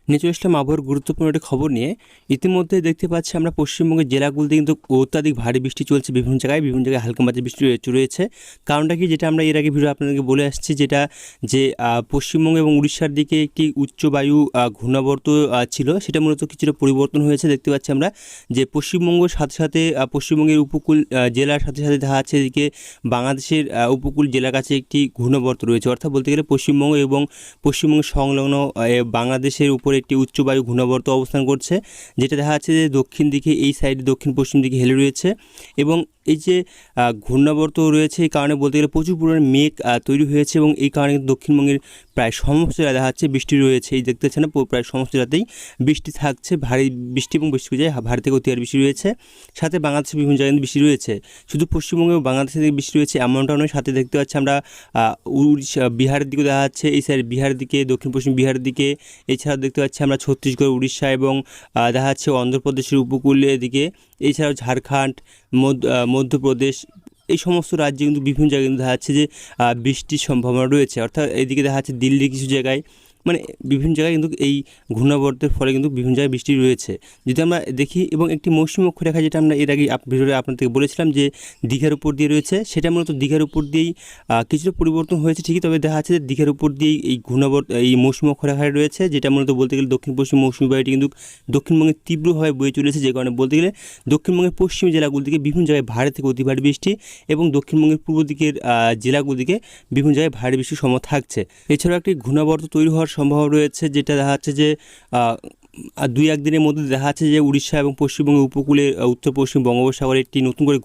নিচে আসলাম আবহাওয়ার গুরুত্বপূর্ণ একটি খবর নিয়ে। ইতিমধ্যে দেখতে পাচ্ছি আমরা পশ্চিমবঙ্গের জেলাগুলিতে কিন্তু অত্যাধিক ভারী বৃষ্টি চলছে, বিভিন্ন জায়গায় হালকা মাঝারি বৃষ্টি রয়েছে। কারণটা কি, যেটা আমরা এর আগে ভিডিও আপনাদেরকে বলে আসছি, যেটা যে পশ্চিমবঙ্গ এবং উড়িষ্যার দিকে একটি উচ্চ বায়ু ঘূর্ণাবর্ত ছিল, সেটা মূলত কিছুটা পরিবর্তন হয়েছে। দেখতে পাচ্ছি আমরা যে পশ্চিমবঙ্গের সাথে সাথে পশ্চিমবঙ্গের উপকূল জেলার সাথে সাথে দেখা যাচ্ছে এদিকে বাংলাদেশের উপকূল জেলার কাছে একটি ঘূর্ণাবর্ত রয়েছে। অর্থাৎ বলতে গেলে পশ্চিমবঙ্গ এবং পশ্চিমবঙ্গের সংলগ্ন বাংলাদেশের উপরে একটি উচ্চ বায়ু ঘূর্ণাবর্ত অবস্থান করছে, যেটা দেখা যাচ্ছে যে দক্ষিণ দিকে এই সাইডে দক্ষিণ পশ্চিম দিকে হেলে রয়েছে। এবং এই যে ঘূর্ণাবর্ত রয়েছে, এই কারণে বলতে গেলে প্রচুর পরিমাণে মেঘ তৈরি হয়েছে এবং এই কারণে দক্ষিণবঙ্গের প্রায় সমস্ত জেলায় দেখা যাচ্ছে বৃষ্টি রয়েছে। এই দেখতে পাচ্ছেন না, প্রায় সমস্ত জেলাতেই বৃষ্টি থাকছে, ভারী বৃষ্টি এবং বৃষ্টি যায় ভারী থেকে অতি ভারী বৃষ্টি রয়েছে। সাথে বাংলাদেশের বিভিন্ন জায়গায় বৃষ্টি রয়েছে। শুধু পশ্চিমবঙ্গে এবং বাংলাদেশের দিকে বৃষ্টি রয়েছে এমনটা নয়, সাথে দেখতে পাচ্ছি আমরা উড়িষ্যা বিহারের দিকে দেখা যাচ্ছে, এই সাইড বিহারের দিকে, দক্ষিণ পশ্চিম বিহারের দিকে। এছাড়াও দেখতে পাচ্ছি আমরা ছত্তিশগড়, উড়িষ্যা এবং দেখা যাচ্ছে অন্ধ্রপ্রদেশের উপকূলের দিকে। এছাড়াও ঝাড়খণ্ড, মধ্যপ্রদেশ, এই সমস্ত রাজ্যে কিন্তু বিভিন্ন জায়গায় কিন্তু দেখা যাচ্ছে যে বৃষ্টির সম্ভাবনা রয়েছে। অর্থাৎ এইদিকে দেখা যাচ্ছে দিল্লির কিছু জায়গায়, মানে বিভিন্ন জায়গায় কিন্তু এই ঘূর্ণাবর্তের ফলে কিন্তু বিভিন্ন জায়গায় বৃষ্টি রয়েছে। যদি আমরা দেখি, এবং একটি মৌসুমী অক্ষরেখা, যেটা আমরা এর আগে ভিডিওতে আপনাদেরকে বলেছিলাম যে দীঘার উপর দিয়ে রয়েছে, সেটা মূলত দীঘার উপর দিয়েই কিছুটা পরিবর্তন হয়েছে ঠিকই, তবে দেখা যাচ্ছে যে দীঘার উপর দিয়েই এই এই মৌসুমী অক্ষরেখায় রয়েছে, যেটা মূলত বলতে গেলে দক্ষিণ পশ্চিম মৌসুমী বায়ুটি কিন্তু দক্ষিণবঙ্গে তীব্রভাবে বয়ে চলেছে, যে কারণে বলতে গেলে দক্ষিণবঙ্গের পশ্চিমী জেলাগুলি থেকে বিভিন্ন জায়গায় ভারী থেকে অতি ভারী বৃষ্টি এবং দক্ষিণবঙ্গের পূর্ব দিকের জেলাগুলিকে বিভিন্ন জায়গায় ভারী বৃষ্টির সম্ভাবনা থাকছে। এছাড়াও একটি ঘূর্ণাবর্ত তৈরি হওয়ার সম্ভাবনা রয়েছে, যেটা দেখা যাচ্ছে যে দুই এক দিনের মধ্যে দেখা যাচ্ছে যে উড়িষ্যা এবং পশ্চিমবঙ্গের উপকূলে উত্তর পশ্চিম বঙ্গোপসাগরে একটি নতুন করে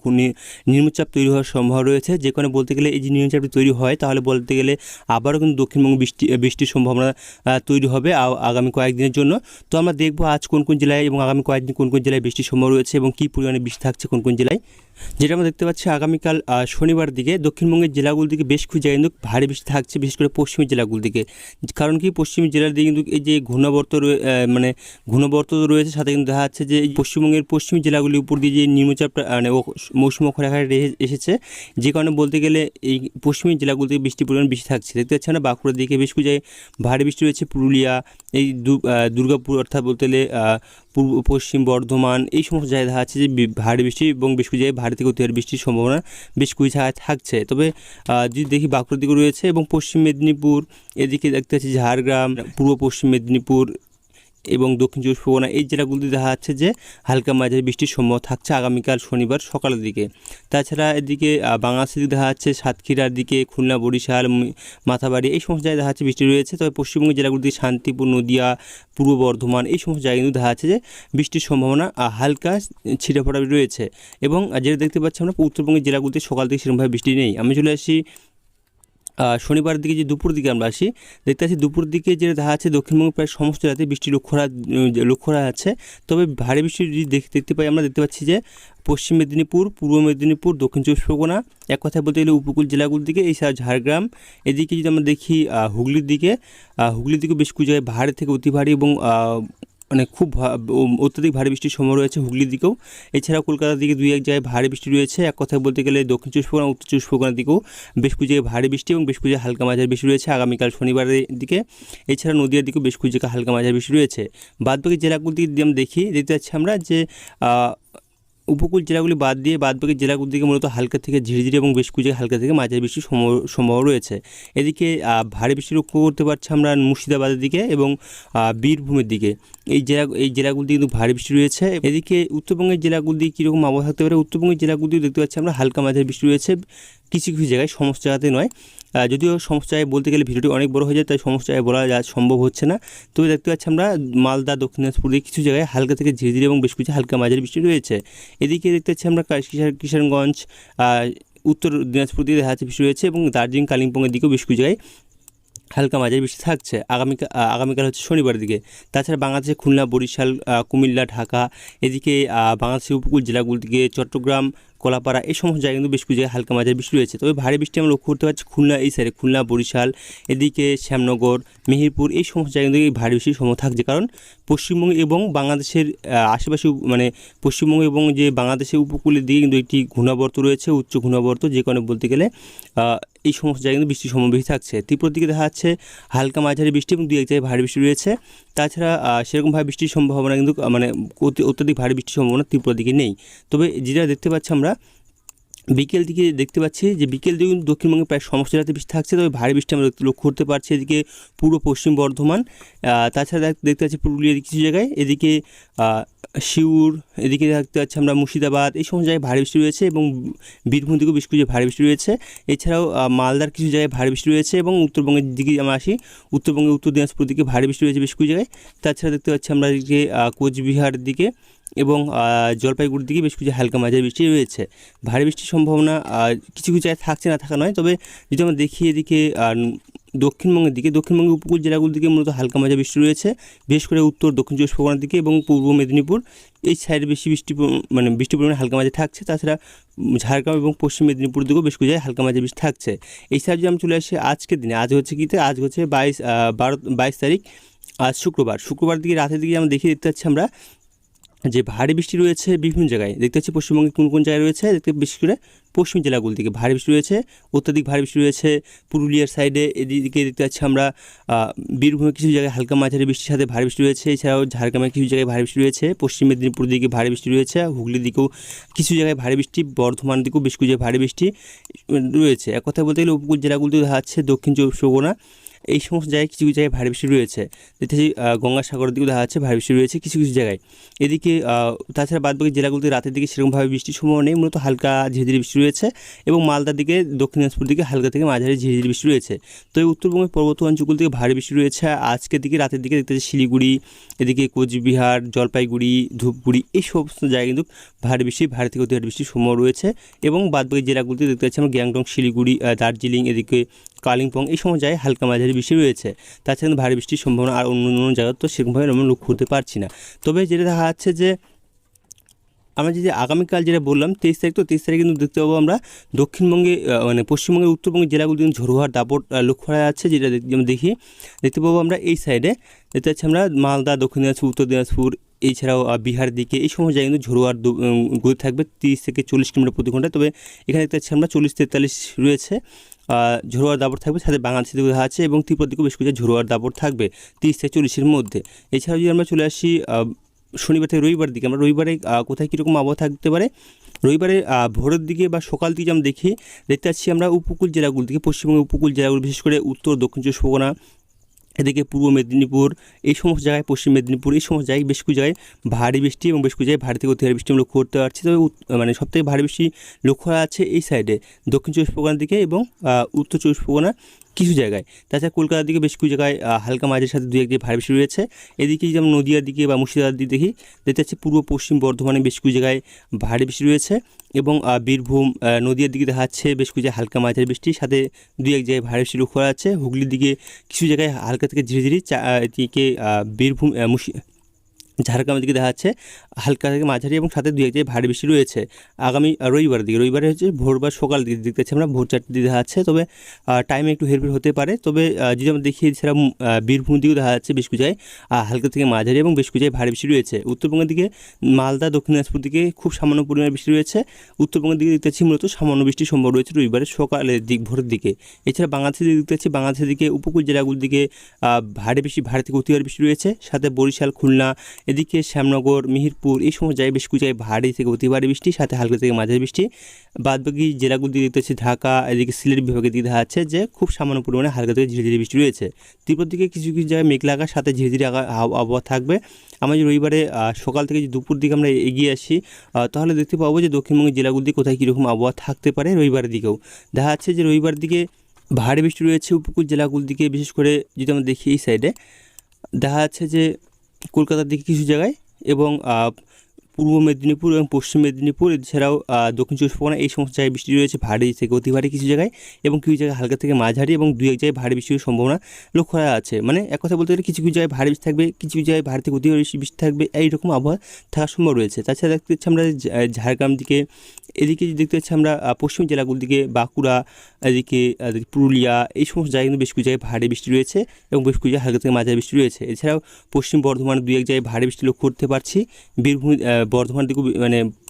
নিম্নচাপ তৈরি হওয়ার সম্ভাবনা রয়েছে। যে কারণে বলতে গেলে এই যে নিম্নচাপটি তৈরি হয়, তাহলে বলতে গেলে আবারও কিন্তু দক্ষিণবঙ্গে বৃষ্টির সম্ভাবনা তৈরি হবে আগামী কয়েকদিনের জন্য। তো আমরা দেখবো আজ কোন কোন জেলায় এবং আগামী কয়েকদিন কোন কোন জেলায় বৃষ্টির সম্ভাবনা রয়েছে এবং কী পরিমাণে বৃষ্টি থাকছে কোন কোন জেলায়। যেটা আমরা দেখতে পাচ্ছি আগামীকাল শনিবার দিকে দক্ষিণবঙ্গের জেলাগুলোর দিকে বেশ কিছু জায়গায় কিন্তু ভারী বৃষ্টি থাকছে, বিশেষ করে পশ্চিমী জেলাগুলোর দিকে। কারণ কি, পশ্চিমী জেলার দিকে কিন্তু এই যে ঘূর্ণাবর্ত রয়েছে, সাথে কিন্তু দেখা যাচ্ছে যে পশ্চিমবঙ্গের পশ্চিমী জেলাগুলির উপর দিয়ে যে নিম্নচাপটা মৌসুমী অক্ষরেখায় এসেছে, যে কারণে বলতে গেলে এই পশ্চিমী জেলাগুলো থেকে বৃষ্টির পরিমাণ বেশি থাকছে। দেখতে পাচ্ছি না, বাঁকুড়ার দিকে বেশ কিছু জায়গায় ভারী বৃষ্টি রয়েছে, পুরুলিয়া, এই দুর্গাপুর, অর্থাৎ বলতে গেলে পূর্ব পশ্চিম বর্ধমান, এই সমস্ত জায়গায় দেখা যাচ্ছে যে ভারী বৃষ্টি এবং বেশ কিছু জায়গায় ভারী থেকে অতি ভারী বৃষ্টির সম্ভাবনা বেশ কিছু জায়গায় থাকছে। তবে যদি দেখি বাঁকুড়ার দিকে রয়েছে এবং পশ্চিম মেদিনীপুর, এদিকে দেখতে পাচ্ছি ঝাড়গ্রাম, পূর্ব পশ্চিম মেদিনীপুর এবং দক্ষিণ চব্বিশ পরগনা, এই জেলাগুলিতে দেখা যাচ্ছে যে হালকা মাঝারি বৃষ্টির সম্ভাবনা থাকছে আগামীকাল শনিবার সকালের দিকে। তাছাড়া এদিকে বাংলাদেশের দিকে দেখা যাচ্ছে সাতক্ষীরার দিকে, খুলনা, বরিশাল, মাথাবাড়ি, এই সমস্ত জায়গায় দেখা যাচ্ছে বৃষ্টি রয়েছে। তবে পশ্চিমবঙ্গের জেলাগুলিতে শান্তিপুর, নদিয়া, পূর্ব বর্ধমান, এই সমস্ত জায়গায় কিন্তু দেখা যাচ্ছে যে বৃষ্টির সম্ভাবনা হালকা ছিটেফোঁটা রয়েছে। এবং যেটা দেখতে পাচ্ছি আমরা উত্তরবঙ্গের জেলাগুলিতে সকাল থেকে সেরকমভাবে বৃষ্টি নেই। আমি চলে আসি শনিবার দিকে, যে দুপুর দিকে আমরা আসি, দেখতে পাচ্ছি দুপুর দিকে যেটা দেখা যাচ্ছে দক্ষিণবঙ্গের প্রায় সমস্ত জেলাতে বৃষ্টি লক্ষ্য করা যাচ্ছে। তবে ভারী বৃষ্টি যদি দেখতে পাই, আমরা দেখতে পাচ্ছি যে পশ্চিম মেদিনীপুর, পূর্ব মেদিনীপুর, দক্ষিণ চব্বিশ পরগনা, এক কথায় বলতে গেলে উপকূল জেলাগুলির দিকে, এছাড়া ঝাড়গ্রাম, এদিকে যদি আমরা দেখি হুগলির দিকে বেশ কিছু জায়গায় ভারী থেকে অতি ভারী এবং মানে খুব অত্যধিক ভারী বৃষ্টির সম্ভাবনা রয়েছে হুগলির দিকেও। এছাড়াও কলকাতার দিকে দুই এক জায়গায় ভারী বৃষ্টি রয়েছে। এক কথায় বলতে গেলে দক্ষিণ চব্বিশ পরগনা, উত্তর চব্বিশ পরগনার দিকেও বেশ কিছু জায়গায় ভারী বৃষ্টি এবং বেশ কিছু জায়গায় হালকা মাঝারি বৃষ্টি রয়েছে আগামীকাল শনিবারের দিকে। এছাড়া নদীয়ার দিকেও বেশ কিছু জায়গায় হালকা মাঝারি বৃষ্টি রয়েছে। বাদবাকি জেলাগুলি দিকে আমরা দেখতে পাচ্ছি আমরা যে উপকূল জেলাগুলি বাদবাকি জেলাগুলির দিকে মূলত হালকা থেকে ঝিরিঝিরি এবং বেশ কিছু জায়গায় হালকা থেকে মাঝারি বৃষ্টির সম্ভাবনা রয়েছে। এদিকে ভারী বৃষ্টি লক্ষ্য করতে পারছি আমরা মুর্শিদাবাদের দিকে এবং বীরভূমের দিকে, এই জেলাগুলিতে কিন্তু ভারী বৃষ্টি রয়েছে। এদিকে উত্তরবঙ্গের জেলাগুলি দিয়ে কীরকম আবহাওয়া থাকতে পারে, উত্তরবঙ্গের জেলাগুলিও দেখতে পাচ্ছি আমরা হালকা মাঝারি বৃষ্টি রয়েছে কিছু কিছু জায়গায়, সমস্ত জায়গাতে নয়। যদিও সমস্ত জায়গায় বলতে গেলে ভিডিওটি অনেক বড় হয়ে যায়, তাই সমস্ত জায়গায় বলা সম্ভব হচ্ছে না। তবে দেখতে পাচ্ছি আমরা মালদা, দক্ষিণ দিনাজপুরে কিছু জায়গায় হালকা থেকে ঝিরিঝিরি এবং বেশ কিছু হালকা মাঝারি বৃষ্টি রয়েছে। এদিকে দেখতে পাচ্ছি আমরা কিশোরগঞ্জ, উত্তর দিনাজপুর দিকে দেখা যাচ্ছে বৃষ্টি রয়েছে এবং দার্জিলিং, কালিম্পংয়ের দিকেও বেশ কিছু জায়গায় হালকা মাঝারি বৃষ্টি থাকছে আগামীকাল হচ্ছে শনিবার দিকে। তাছাড়া বাংলাদেশের খুলনা, বরিশাল, কুমিল্লা, ঢাকা, এদিকে বাংলাদেশের উপকূল জেলাগুলির দিকে চট্টগ্রাম, কলাপাড়া, এই সমস্ত জায়গায় কিন্তু বেশ কিছু জায়গায় হালকা মাঝারি বৃষ্টি রয়েছে। তবে ভারী বৃষ্টি আমরা লক্ষ্য করতে পারছি খুলনা, এই সাইডে খুলনা, বরিশাল, এদিকে শ্যামনগর, মেহেরপুর, এই সমস্ত জায়গা থেকে ভারী বৃষ্টির সম্ভাবনা থাকছে। কারণ পশ্চিমবঙ্গ এবং বাংলাদেশের আশেপাশে, মানে পশ্চিমবঙ্গ এবং যে বাংলাদেশের উপকূলের দিকে কিন্তু একটি ঘূর্ণাবর্ত রয়েছে, উচ্চ ঘূর্ণাবর্ত, যে কারণে বলতে গেলে এই সমস্ত জায়গায় কিন্তু বৃষ্টির সম্ভাবনা বেশি থাকছে। ত্রিপুরার দিকে দেখা যাচ্ছে হালকা মাঝারি বৃষ্টি এবং দু এক জায়গায় ভারী বৃষ্টি রয়েছে। তাছাড়া সেরকমভাবে বৃষ্টির সম্ভাবনা কিন্তু মানে অত্যাধিক ভারী বৃষ্টির সম্ভাবনা ত্রিপুরার দিকে নেই। তবে যেটা দেখতে পাচ্ছি আমরা বিকেল দিকে দেখতে পাচ্ছি যে বিকেল দিকে কিন্তু দক্ষিণবঙ্গে প্রায় সমস্ত জায়গাতে বৃষ্টি থাকছে, তবে ভারী বৃষ্টি আমরা লক্ষ্য করতে পারছি এদিকে পূর্ব পশ্চিম বর্ধমান, তাছাড়া দেখতে পাচ্ছি পুরুলিয়ার কিছু জায়গায়, এদিকে সিউড়, এদিকে দেখতে পাচ্ছি আমরা মুর্শিদাবাদ, এই সমস্ত জায়গায় ভারী বৃষ্টি রয়েছে এবং বীরভূম দিকেও বেশ কিছু ভারী বৃষ্টি রয়েছে। এছাড়াও মালদার কিছু জায়গায় ভারী বৃষ্টি রয়েছে এবং উত্তরবঙ্গের দিকে আমরা আসি, উত্তরবঙ্গে উত্তর দিনাজপুর দিকে ভারী বৃষ্টি রয়েছে বেশ কিছু জায়গায়। তাছাড়া দেখতে পাচ্ছি আমরা এদিকে কোচবিহারের দিকে এবং জলপাইগুড়ির দিকে বেশ কিছু হালকা মাঝারি বৃষ্টি রয়েছে। ভারী বৃষ্টির সম্ভাবনা কিছু কিছু জায়গায় থাকছে, না থাকা নয়। তবে যদি আমরা দেখি এদিকে দক্ষিণবঙ্গের উপকূল জেলাগুলোর দিকে মূলত হালকা মাঝারি বৃষ্টি রয়েছে, বিশেষ করে উত্তর দক্ষিণ চব্বিশ পরগনার দিকে এবং পূর্ব মেদিনীপুর এই সাইডে বেশি বৃষ্টির পরিমাণ হালকা মাঝারি থাকছে। তাছাড়া ঝাড়গ্রাম এবং পশ্চিম মেদিনীপুর দিকেও বেশ কিছু জায়গায় হালকা মাঝারি বৃষ্টি থাকছে। এই সাইড যদি আমি চলে আসি আজকের দিনে, আজ হচ্ছে 22 তারিখ, আজ শুক্রবার দিকে রাতের দিকে আমরা দেখতে পাচ্ছি আমরা যে ভারী বৃষ্টি রয়েছে বিভিন্ন জায়গায়। দেখতে পাচ্ছি পশ্চিমবঙ্গে কোন জায়গায় রয়েছে, বিশেষ করে পশ্চিম জেলাগুলো দিকে ভারী বৃষ্টি রয়েছে, অত্যাধিক ভারী বৃষ্টি রয়েছে পুরুলিয়ার সাইডে। এদিকে দেখতে পাচ্ছি আমরা বীরভূমের কিছু জায়গায় হালকা মাঝারি বৃষ্টির সাথে ভারী বৃষ্টি রয়েছে। এছাড়াও ঝাড়গ্রামের কিছু জায়গায় ভারী বৃষ্টি রয়েছে, পশ্চিম মেদিনীপুর দিকে ভারী বৃষ্টি রয়েছে, হুগলির দিকেও কিছু জায়গায় ভারী বৃষ্টি, বর্ধমান দিকেও বেশ কিছু জায়গায় ভারী বৃষ্টি রয়েছে। এক কথায় বলতে গেলে উপকূল জেলাগুলোতে দেখা যাচ্ছে দক্ষিণ চব্বিশ পরগনা এই সমস্ত জায়গায় কিছু কিছু জায়গায় ভারী বৃষ্টি রয়েছে। দেখতেছি গঙ্গাসাগরের দিকেও দেখা যাচ্ছে ভারী বৃষ্টি রয়েছে কিছু কিছু জায়গায়। এদিকে তাছাড়া বাদবাকি জেলাগুলোতে রাতের দিকে সেরকমভাবে বৃষ্টির সম্ভাবনা নেই, মূলত হালকা ঝিরিঝিরি বৃষ্টি রয়েছে এবং মালদার দিকে দক্ষিণ দিনাজপুর দিকে হালকা থেকে মাঝারি ঝিরিঝিরি বৃষ্টি রয়েছে। তো এই উত্তরবঙ্গের পর্বত অঞ্চলগুলো থেকে ভারী বৃষ্টি রয়েছে আজকের দিকে, রাতের দিকে দেখতে পাচ্ছি শিলিগুড়ি, এদিকে কোচবিহার, জলপাইগুড়ি, ধূপগুড়ি এই সমস্ত জায়গায় কিন্তু ভারী থেকে অতি ভারী বৃষ্টির সম্ভাবনা রয়েছে। এবং বাদবাকি জেলাগুলোতে দেখতে পাচ্ছি আমরা গ্যাংটং, শিলিগুড়ি, দার্জিলিং, এদিকে কালিম্পং এই সময় জায়গায় হালকা মাঝারি বৃষ্টি রয়েছে। তাছাড়া কিন্তু ভারী বৃষ্টির সম্ভাবনা আর অন্য জায়গায় তো সেরকমভাবে আমরা লক্ষ্য করতে পারছি না। তবে যেটা দেখা যাচ্ছে যে আমরা যদি আগামীকাল যেটা বললাম 23 তারিখ, তো 23 তারিখে কিন্তু দেখতে পাবো আমরা দক্ষিণবঙ্গে পশ্চিমবঙ্গের উত্তরবঙ্গের জেলাগুলো কিন্তু ঝোড়ো হওয়ার দাপট লক্ষ্য করা যাচ্ছে। যেটা দেখতে পাবো আমরা এই সাইডে দেখতে পাচ্ছি আমরা মালদা, দক্ষিণ দিনাজপুর, উত্তর দিনাজপুর, এছাড়াও বিহারের দিকে এই সময় জায়গায় কিন্তু ঝোড়ো হওয়ার গতি থাকবে 30 থেকে 40 কিলোমিটার প্রতি ঘন্টায়। তবে এখানে দেখতে পাচ্ছি আমরা 40-43 রয়েছে, ঝোড়ো হওয়ার দাপট থাকবে, সাথে বাংলাদেশের দিকে দেখা আছে এবং ত্রিপুরার দিকেও বেশ কিছু ঝোড়ো হওয়ার দাপট থাকবে 30 থেকে 40-এর মধ্যে। এছাড়াও যদি আমরা চলে আসি শনিবার থেকে রবিবার দিকে, আমরা রবিবারে কোথায় কীরকম আবহাওয়া থাকতে পারে, রবিবারে ভোরের দিকে বা সকাল দিকে আমরা দেখতে পাচ্ছি আমরা উপকূল জেলাগুলো থেকে, পশ্চিমবঙ্গের উপকূল জেলাগুলো বিশেষ করে উত্তর দক্ষিণ চব্বিশ পরগনা, এদিকে পূর্ব মেদিনীপুর এই সমস্ত জায়গায়, পশ্চিম মেদিনীপুর এই সমস্ত জায়গায় বেশ কিছু জায়গায় ভারী বৃষ্টি এবং বেশ কিছু জায়গায় ভারী থেকে অতি ভারী বৃষ্টি আমরা লক্ষ্য করতে পারছি। তবে সবথেকে ভারী বৃষ্টি লক্ষ্য করা আছে এই সাইডে দক্ষিণ চব্বিশ পরগনার দিকে এবং উত্তর চব্বিশ পরগনা কিছু জায়গায়। তাছাড়া কলকাতার দিকে বেশ কিছু জায়গায় হালকা মাঝের সাথে দু এক জায়গায় ভারী বৃষ্টি রয়েছে। এদিকে যেমন নদিয়ার দিকে বা মুর্শিদাবাদের দিকে দেখতে পাচ্ছি পূর্ব পশ্চিম বর্ধমানে বেশ কিছু জায়গায় ভারী বৃষ্টি রয়েছে এবং বীরভূম, নদিয়ার দিকে দেখা যাচ্ছে বেশ কিছু জায়গায় হালকা মাঝারি বৃষ্টি, সাথে দু এক জায়গায় ভারী বৃষ্টি লক্ষ্য করা যাচ্ছে। হুগলির দিকে কিছু জায়গায় হালকা থেকে ঝিরিঝিরি, এদিকে বীরভূম, ঝাড়গ্রামের দিকে দেখা যাচ্ছে হালকা থেকে মাঝারি এবং সাথে দু এক জায়গায় ভারী বৃষ্টি রয়েছে। আগামী রবিবারে হচ্ছে ভোর বা সকাল দিকে দেখতে পাচ্ছি আমরা ভোর 4টের দিকে দেখা যাচ্ছে, তবে টাইমে একটু হেরফের হতে পারে। তবে যদি আমরা দেখি এছাড়া বীরভূম দিকেও দেখা যাচ্ছে বেশ কিছু জায়গায় হালকা থেকে মাঝারি এবং বেশ কিছু জায়গায় ভারী বৃষ্টি রয়েছে। উত্তরবঙ্গের দিকে মালদা, দক্ষিণ দিনাজপুর দিকে খুব সামান্য পরিমাণে বৃষ্টি রয়েছে। উত্তরবঙ্গের দিকে দেখতে পাচ্ছি মূলত সামান্য বৃষ্টির সম্ভব রয়েছে রবিবারের সকালের ভোরের দিকে। এছাড়া বাংলাদেশের দিকে দেখতে পাচ্ছি বাংলাদেশের দিকে উপকূল জেলাগুলোর দিকে ভারী থেকে অতি ভারী বৃষ্টি রয়েছে, সাথে বরিশাল, খুলনা, এদিকে শ্যামনগর, মিহিরপুর এই সময় জায়গায় বেশ কিছু জায়গায় ভারী থেকে অতি ভারী বৃষ্টি, সাথে হালকা থেকে মাঝারি বৃষ্টি। বাদবাকি জেলাগুলো দিকে দেখতে পাচ্ছি ঢাকা, এদিকে সিলেট বিভাগের দিকে দেখা যাচ্ছে যে খুব সামান্য পরিমাণে হালকা থেকে ঝিরিঝিরি বৃষ্টি রয়েছে। ত্রিপুরার দিকে কিছু কিছু জায়গায় মেঘলা আকাশ, সাথে ঝিরিঝিরি আবহাওয়া থাকবে। আমরা যদি রবিবারে সকাল থেকে যদি দুপুর দিকে আমরা এগিয়ে আসি তাহলে দেখতে পাবো যে দক্ষিণবঙ্গের জেলাগুলো দিকে কোথায় কীরকম আবহাওয়া থাকতে পারে। রবিবারের দিকেও দেখা যাচ্ছে যে রবিবার দিকে ভারী বৃষ্টি রয়েছে উপকূল জেলাগুলোর দিকে, বিশেষ করে যদি আমরা দেখি এই সাইডে দেখা যাচ্ছে যে কলকাতার দিকে কিছু জায়গায় এবং পূর্ব মেদিনীপুর এবং পশ্চিম মেদিনীপুর, এছাড়াও দক্ষিণ চব্বিশ পরগনা এই সমস্ত জায়গায় বৃষ্টি রয়েছে ভারী থেকে অতি ভারী কিছু জায়গায় এবং কিছু জায়গায় হালকা থেকে মাঝারি এবং দু এক জায়গায় ভারী বৃষ্টির সম্ভাবনা লক্ষ্য করা আছে। মানে এক কথা বলতে গেলে কিছু কিছু জায়গায় ভারী বৃষ্টি থাকবে, কিছু কিছু জায়গায় ভারী থেকে অতি ভারী বৃষ্টি থাকবে, এইরকম আবহাওয়া থাকার সম্ভব রয়েছে। তাছাড়া দেখতে পাচ্ছি আমরা ঝাড়গ্রাম দিকে, এদিকে দেখতে পাচ্ছি আমরা পশ্চিম জেলাগুলোর দিকে বাঁকুড়া, এদিকে পুরুলিয়া এই সমস্ত জায়গায় কিন্তু বেশ কিছু জায়গায় ভারী বৃষ্টি রয়েছে এবং বেশ কিছু জায়গায় হালকা থেকে মাঝারি বৃষ্টি রয়েছে। এছাড়াও পশ্চিম বর্ধমানে দু এক জায়গায় ভারী বৃষ্টি লক্ষ্য করতে পারছি। বীরভূম, বর্ধমান দিকেও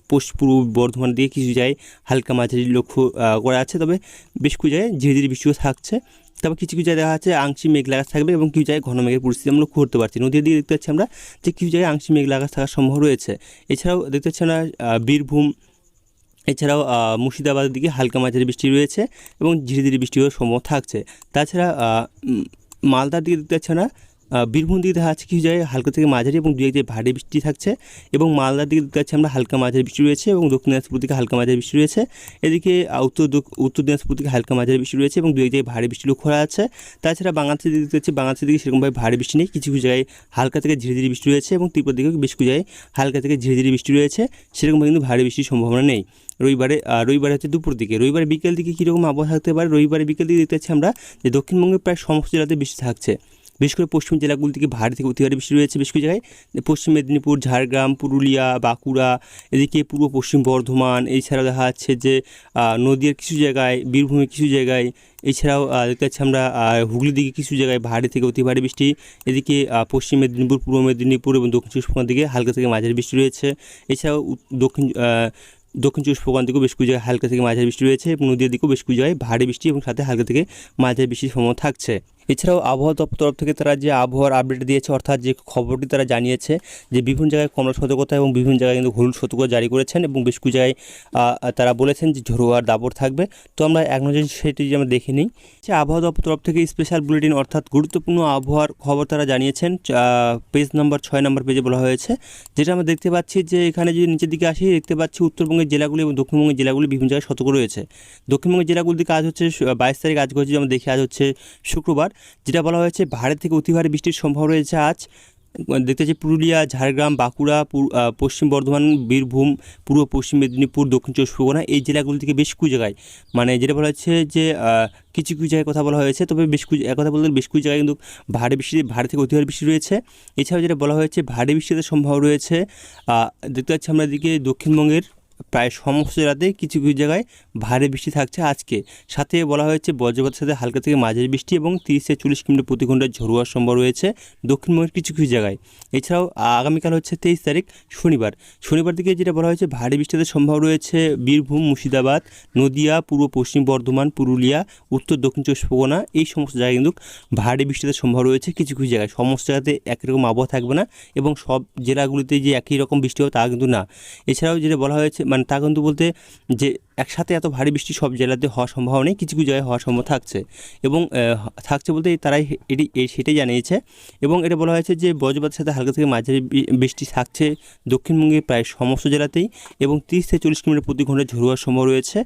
পূর্ব বর্ধমান দিকে কিছু জায়গায় হালকা মাঝারি লক্ষ্য করা আছে, তবে বেশ কিছু জায়গায় ধীরে ধীরে বৃষ্টিও থাকছে। তবে কিছু কিছু জায়গায় দেখা যাচ্ছে আংশিক মেঘলা আকাশ থাকবে এবং কিছু জায়গায় ঘন মেঘের পরিস্থিতি আমরা লক্ষ্য করতে পারছি। নদীর দিকে দেখতে পাচ্ছি আমরা যে কিছু জায়গায় আংশিক মেঘলা আকাশ থাকার সম্ভব রয়েছে। এছাড়াও দেখতে পাচ্ছি আমরা বীরভূম, এছাড়াও মুর্শিদাবাদের দিকে হালকা মাঝারি বৃষ্টি রয়েছে এবং ধীরে ধীরে বৃষ্টি হওয়ার সম্ভব থাকছে। তাছাড়া মালদার দিকে দেখতে পাচ্ছি না, বীরভূম দিকে দেখা যাচ্ছে কিছু জায়গায় হালকা থেকে মাঝারি এবং দু এক জায়গায় ভারী বৃষ্টি থাকছে এবং মালদার দিকে দেখতে পাচ্ছি আমরা হালকা মাঝারি বৃষ্টি রয়েছে এবং দক্ষিণ দিনাজপুর দিকে হালকা মাঝারি বৃষ্টি রয়েছে। এদিকে উত্তর দিনাজপুর দিকে হালকা মাঝারি বৃষ্টি রয়েছে এবং দু এক জায়গায় ভারী বৃষ্টি লক্ষ্য করা যাচ্ছে। তাছাড়া বাংলাদেশের দিকে দেখতে পাচ্ছি বাংলাদেশের দিকে সেরকমভাবে ভারী বৃষ্টি নেই, কিছু কিছু জায়গায় হালকা থেকে ধীরে ধীরে বৃষ্টি রয়েছে এবং ত্রিপুরা দিকেও বেশ কিছু জায়গায় হালকা থেকে ধীরে ধীরে বৃষ্টি রয়েছে, সেরকমভাবে কিন্তু ভারী বৃষ্টির সম্ভাবনা নেই। রবিবারে হচ্ছে দুপুর দিকে, রবিবারে বিকেল দিকে কীরকম আবহাওয়া থাকতে পারে, রবিবারে বিকেল দিকে দেখতে পাচ্ছি আমরা যে দক্ষিণবঙ্গের প্রায় সমস্ত জেলাতে বৃষ্টি থাকছে। বিশেষ করে পশ্চিম জেলাগুলি থেকে ভারী থেকে অতি ভারী বৃষ্টি রয়েছে বেশ কিছু জায়গায়, পশ্চিম মেদিনীপুর, ঝাড়গ্রাম, পুরুলিয়া, বাঁকুড়া, এদিকে পূর্ব পশ্চিম বর্ধমান, এছাড়াও দেখা যাচ্ছে যে নদীয়ার কিছু জায়গায়, বীরভূমের কিছু জায়গায়, এছাড়াও দেখতে পাচ্ছি আমরা হুগলির দিকে কিছু জায়গায় ভারী থেকে অতি ভারী বৃষ্টি, এদিকে পশ্চিম মেদিনীপুর, পূর্ব মেদিনীপুর এবং দক্ষিণ চব্বিশ পরগনার দিকে হালকা থেকে মাঝারি বৃষ্টি রয়েছে। এছাড়াও দক্ষিণ চব্বিশ পরগনার দিকেও বেশ কিছু জায়গায় হালকা থেকে মাঝারি বৃষ্টি রয়েছে এবং নদীর দিকেও বেশ কিছু জায়গায় ভারী বৃষ্টি এবং সাথে হালকা থেকে মাঝারি বৃষ্টির সম্ভাবনা থাকছে। এছাড়াও আবহাওয়া দপ্তর তরফ থেকে তারা যে আবহাওয়ার আপডেট দিয়েছে, অর্থাৎ যে খবরটি তারা জানিয়েছে যে বিভিন্ন জায়গায় কমলা সতর্কতা এবং বিভিন্ন জায়গায় কিন্তু হলুদ সতর্কতা জারি করেছেন এবং বেশ কিছু জায়গায় তারা বলেছেন যে ঝোড়ো হওয়ার দাপট থাকবে। তো আমরা এক নজরে সেটি যে আমরা দেখে নিই যে আবহাওয়া দপ্তর তরফ থেকে স্পেশাল বুলেটিন অর্থাৎ গুরুত্বপূর্ণ আবহাওয়ার খবর তারা জানিয়েছেন। পেজ নাম্বার 6 নম্বর পেজে বলা হয়েছে, যেটা আমরা দেখতে পাচ্ছি যে এখানে যদি নিচের দিকে আসি দেখতে পাচ্ছি উত্তরবঙ্গের জেলাগুলি এবং দক্ষিণবঙ্গের জেলাগুলি বিভিন্ন জায়গায় সতর্ক রয়েছে। দক্ষিণবঙ্গের জেলাগুলির দিকে আজ হচ্ছে 22 তারিখ, আজ হচ্ছে যেমন দেখি আজ হচ্ছে শুক্রবার, যেটা বলা হয়েছে ভারী থেকে অতি ভারী বৃষ্টির সম্ভাবনা রয়েছে আজ। দেখতে পাচ্ছি পুরুলিয়া, ঝাড়গ্রাম, বাঁকুড়া, পশ্চিম বর্ধমান, বীরভূম, পূর্ব পশ্চিম মেদিনীপুর, দক্ষিণ চব্বিশ পরগনা এই জেলাগুলি থেকে বেশ কিছু জায়গায় মানে যেটা বলা হচ্ছে যে কিছু কিছু জায়গায় কথা বলা হয়েছে, তবে বেশ কিছু কথা বলতে বেশ কিছু জায়গায় কিন্তু ভারী থেকে অতি ভারী বৃষ্টি রয়েছে। এছাড়াও যেটা বলা হয়েছে ভারী বৃষ্টির সম্ভাবনা রয়েছে দেখতে পাচ্ছি আমরা এদিকে দক্ষিণবঙ্গের প্রায় সমস্ত জেলাতে কিছু কিছু জায়গায় ভারী বৃষ্টি থাকছে আজকে। সাথে বলা হয়েছে বজ্রপাতের সাথে হালকা থেকে মাঝারি বৃষ্টি এবং 30 থেকে 40 কিলোমিটার প্রতি ঘন্টায় ঝড়ো হওয়ার সম্ভব রয়েছে দক্ষিণবঙ্গের কিছু কিছু জায়গায়। এছাড়াও আগামীকাল হচ্ছে 23 তারিখ শনিবার দিকে যেটা বলা হয়েছে ভারী বৃষ্টিতে সম্ভব রয়েছে বীরভূম, মুর্শিদাবাদ, নদিয়া, পূর্ব পশ্চিম বর্ধমান, পুরুলিয়া, উত্তর দক্ষিণ চব্বিশ পরগনা এই সমস্ত জায়গায় কিন্তু ভারী বৃষ্টিতে সম্ভব রয়েছে কিছু কিছু জায়গায়। সমস্ত জায়গাতে একই রকম আবহাওয়া থাকবে না এবং সব জেলাগুলিতে যে একই রকম বৃষ্টি হবে তা কিন্তু না। এছাড়াও যেটা বলা হয়েছে মানে তা কিন্তু বলতে যে একসাথে এত ভারী বৃষ্টি সব জেলাতে হওয়ার সম্ভাবনা নেই, কিছু কিছু জায়গায় হওয়ার সম্ভব থাকছে এবং থাকছে বলতে তারাই সেটাই জানিয়েছে। এবং এটা বলা হয়েছে যে বজ্রপাতের সাথে হালকা থেকে মাঝারি বৃষ্টি থাকছে দক্ষিণবঙ্গের প্রায় সমস্ত জেলাতেই এবং 30 থেকে 40 কিলোমিটার প্রতি ঘন্টায় ঝড়ো হওয়ার সম্ভব রয়েছে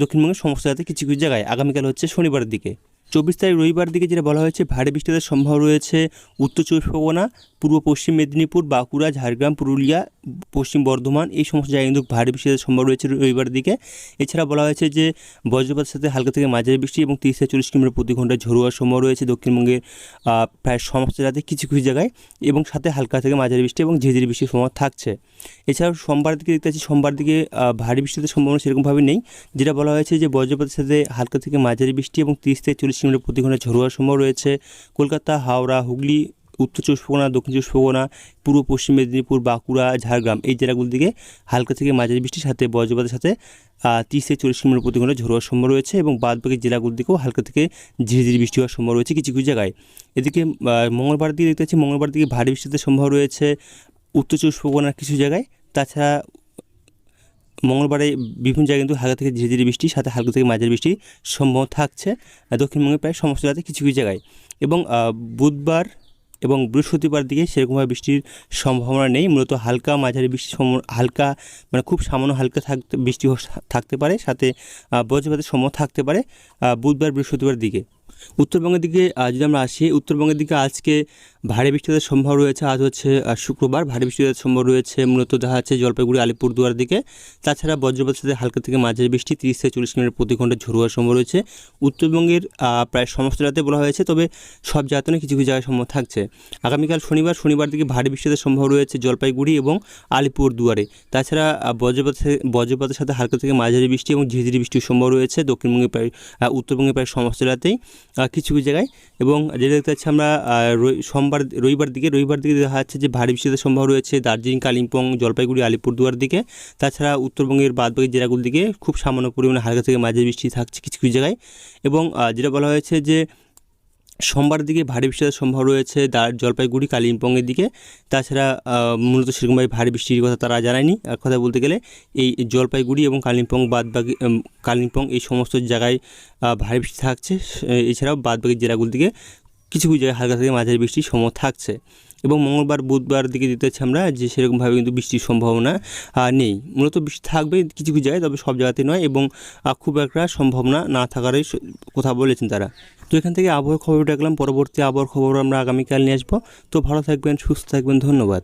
দক্ষিণবঙ্গের সমস্ত জেলাতে কিছু কিছু জায়গায়। আগামীকাল হচ্ছে শনিবারের দিকে। 24 তারিখ রবিবার দিকে যেটা বলা হয়েছে ভারী বৃষ্টিতে সম্ভব রয়েছে উত্তর চব্বিশ পরগনা, পূর্ব পশ্চিম মেদিনীপুর, বাঁকুড়া, ঝাড়গ্রাম, পুরুলিয়া, পশ্চিম বর্ধমান এই সমস্ত জায়গায় কিন্তু ভারী বৃষ্টিতে সম্ভব রয়েছে রবিবার দিকে। এছাড়া বলা হয়েছে যে বজ্রপাতের সাথে হালকা থেকে মাঝারি বৃষ্টি এবং 30 থেকে 40 কিলোমিটার প্রতি ঘন্টায় ঝড়ো হওয়ার সম্ভব রয়েছে দক্ষিণবঙ্গের প্রায় সমস্ত জেলাতে কিছু কিছু জায়গায় এবং সাথে হালকা থেকে মাঝারি বৃষ্টি এবং ঝিরিঝিরি বৃষ্টির সম্ভাবনা থাকছে। এছাড়াও সোমবার দিকে দেখতে পাচ্ছি সোমবার দিকে ভারী বৃষ্টিতে সম্ভাবনা সেরকমভাবে নেই, যেটা বলা হয়েছে যে বজ্রপাতের সাথে হালকা থেকে মাঝারি বৃষ্টি এবং 30 থেকে 40 কিলোমিটার প্রতি ঘন্টায় ঝড়ো হওয়ার সম্ভব রয়েছে কলকাতা, হাওড়া, হুগলি, উত্তর চব্বিশ পরগনা, দক্ষিণ চব্বিশ পরগনা, পূর্ব পশ্চিম মেদিনীপুর, বাঁকুড়া, ঝাড়গ্রাম এই জেলাগুলির দিকে হালকা থেকে মাঝারি বৃষ্টির সাথে বজ্রপাতের সাথে 30 থেকে 40 কিলোমিটার প্রতি ঘন্টায় ঝড়ো হওয়ার সম্ভব রয়েছে এবং বাদবাকি জেলাগুলির দিকেও হালকা থেকে ঝিরিঝিরি বৃষ্টি হওয়ার সম্ভব রয়েছে কিছু কিছু জায়গায়। এদিকে মঙ্গলবার দিকে দেখতে পাচ্ছি মঙ্গলবার দিকে ভারী বৃষ্টিতে সম্ভব রয়েছে উত্তর চব্বিশ পরগনার কিছু জায়গায়। তাছাড়া মঙ্গলবারে বিভিন্ন জায়গায় কিন্তু হালকা থেকে ঝিরিঝিরি বৃষ্টি সাথে হালকা থেকে মাঝারি বৃষ্টি সম্ভব থাকছে দক্ষিণবঙ্গের প্রায় সমস্ত জায়গাতে কিছু কিছু জায়গায়। এবং বুধবার এবং বৃহস্পতিবার দিকে সেরকমভাবে বৃষ্টির সম্ভাবনা নেই, মূলত হালকা মাঝারি বৃষ্টির হালকা মানে খুব সামান্য হালকা বৃষ্টি থাকতে পারে, সাথে বজ্রপাতের সম্ভাবনা থাকতে পারে বুধবার বৃহস্পতিবার দিকে। উত্তরবঙ্গের দিকে যদি আমরা আসি, উত্তরবঙ্গের দিকে আজকে ভারী বৃষ্টিপাতের সম্ভব রয়েছে। আজ হচ্ছে শুক্রবার, ভারী বৃষ্টিপাতের সম্ভব রয়েছে মূলত দেখা যাচ্ছে জলপাইগুড়ি, আলিপুরদুয়ার দিকে। তাছাড়া বজ্রপাতের সাথে হালকা থেকে মাঝারি বৃষ্টি 30 থেকে 40 কিলোমিটার প্রতি ঘন্টায় ঝড়ো হওয়ার সম্ভব রয়েছে উত্তরবঙ্গের প্রায় সমস্ত জায়গাতে বলা হয়েছে, তবে সব জায়গাতে না কিছু কিছু জায়গায় সম্ভব থাকছে। আগামীকাল শনিবার দিকে ভারী বৃষ্টিপাতের সম্ভব রয়েছে জলপাইগুড়ি এবং আলিপুরদুয়ারে। তাছাড়া বজ্রপাতের সাথে হালকা থেকে মাঝারি বৃষ্টি এবং ঝিরিঝিরি বৃষ্টির সম্ভব রয়েছে দক্ষিণবঙ্গে প্রায় উত্তরবঙ্গে প্রায় সমস্ত জেলাতেই। কিছু কিছু জায়গায়। এবং যেটা দেখতে পাচ্ছি আমরা রবিবার দিকে দেখা যাচ্ছে যে ভারী বৃষ্টির সম্ভাবনা রয়েছে দার্জিলিং, কালিম্পং, জলপাইগুড়ি, আলিপুরদুয়ার দিকে। তাছাড়া উত্তরবঙ্গের বাদবাকি জেলাগুলির দিকে খুব সামান্য পরিমাণে হালকা থেকে মাঝারি বৃষ্টি থাকছে কিছু কিছু জায়গায়। এবং যেটা বলা হয়েছে যে সোমবার দিকে ভারী বৃষ্টির সম্ভাবনা রয়েছে জলপাইগুড়ি, কালিম্পংয়ের দিকে। তাছাড়া মূলত সেরকমভাবে ভারী বৃষ্টির কথা তারা জানায়নি। এক কথা বলতে গেলে এই জলপাইগুড়ি এবং কালিম্পং এই সমস্ত জায়গায় ভারী বৃষ্টি থাকছে। এছাড়াও বাদবাকি জেলাগুলির দিকে কিছু কিছু জায়গায় হালকা থেকে মাঝারি বৃষ্টির সম্ভাবনা থাকছে। এবং মঙ্গলবার, বুধবার দিকে দিতে হচ্ছে আমরা যে সেরকমভাবে কিন্তু বৃষ্টির সম্ভাবনা নেই। মূলত বৃষ্টি থাকবে কিছু কিছু জায়গায়, তবে সব জায়গাতে নয়, এবং খুব একটা সম্ভাবনা না থাকারই কথা বলেছেন তারা। তো এখান থেকে আবহাওয়ার খবর দেখলাম। পরবর্তী আবহাওয়ার খবর আমরা আগামীকাল নিয়ে আসবো। তো ভালো থাকবেন, সুস্থ থাকবেন, ধন্যবাদ।